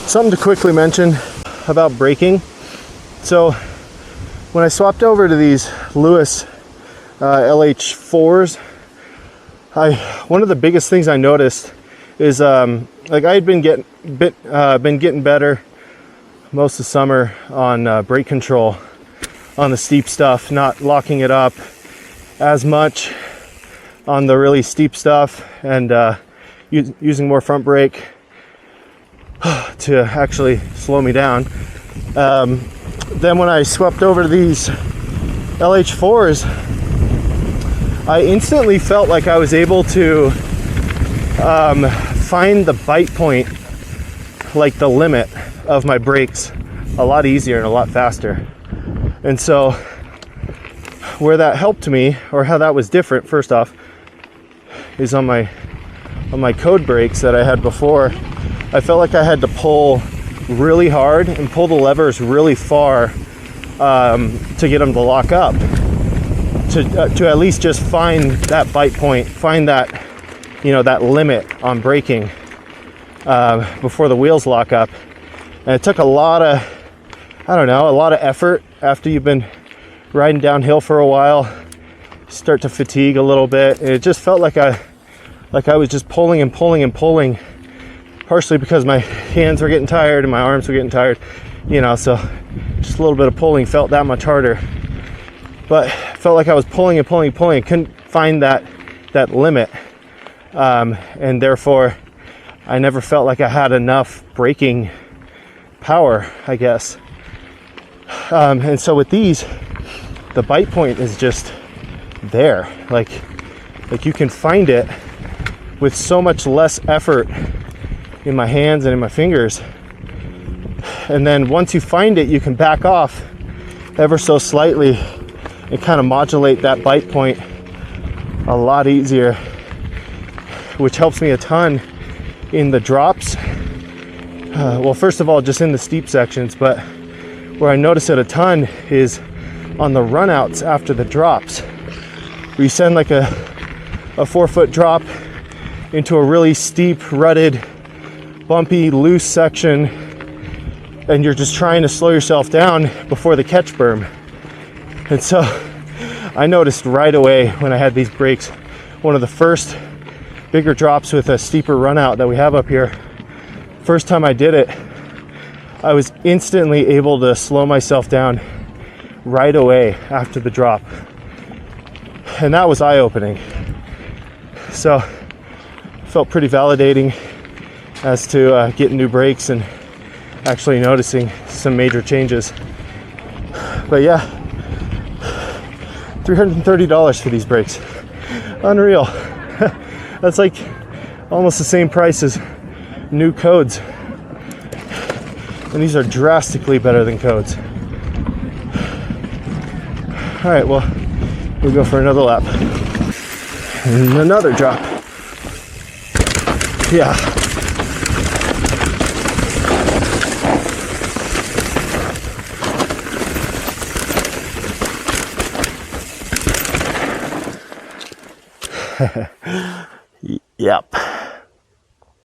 Something to quickly mention about braking. So when I swapped over to these Lewis LH4s, one of the biggest things I noticed is like I had been getting better most of the summer on brake control on the steep stuff, not locking it up as much on the really steep stuff, and using more front brake to actually slow me down. Then when I swept over to these LH4s, I instantly felt like I was able to find the bite point, like the limit of my brakes, a lot easier and a lot faster. And so where that helped me, or how that was different, first off, is on my code brakes that I had before. I felt like I had to pull really hard and pull the levers really far to get them to lock up, to at least just find that bite point, find that, you know, that limit on braking before the wheels lock up. And it took a lot of effort after you've been riding downhill for a while. Start to fatigue a little bit, and it just felt like I was just pulling and pulling and pulling, partially because my hands were getting tired and my arms were getting tired, you know, so just a little bit of pulling felt that much harder. But felt like I was pulling and pulling and pulling, couldn't find that limit, and therefore I never felt like I had enough braking power, I guess. And so with these, the bite point is just there, like you can find it with so much less effort in my hands and in my fingers. And then once you find it, you can back off ever so slightly and kind of modulate that bite point a lot easier, which helps me a ton in the drops. Well, first of all, just in the steep sections, but where I notice it a ton is on the runouts after the drops, where you send like a 4-foot drop into a really steep, rutted, bumpy, loose section, and you're just trying to slow yourself down before the catch berm. And so I noticed right away when I had these brakes, one of the first bigger drops with a steeper runout that we have up here, first time I did it, I was instantly able to slow myself down right away after the drop. And that was eye-opening. So felt pretty validating as to getting new brakes and actually noticing some major changes. But yeah, $330 for these brakes. Unreal. That's like almost the same price as new codes. And these are drastically better than codes. All right, well, we'll go for another lap. And another drop. Yeah. Yep.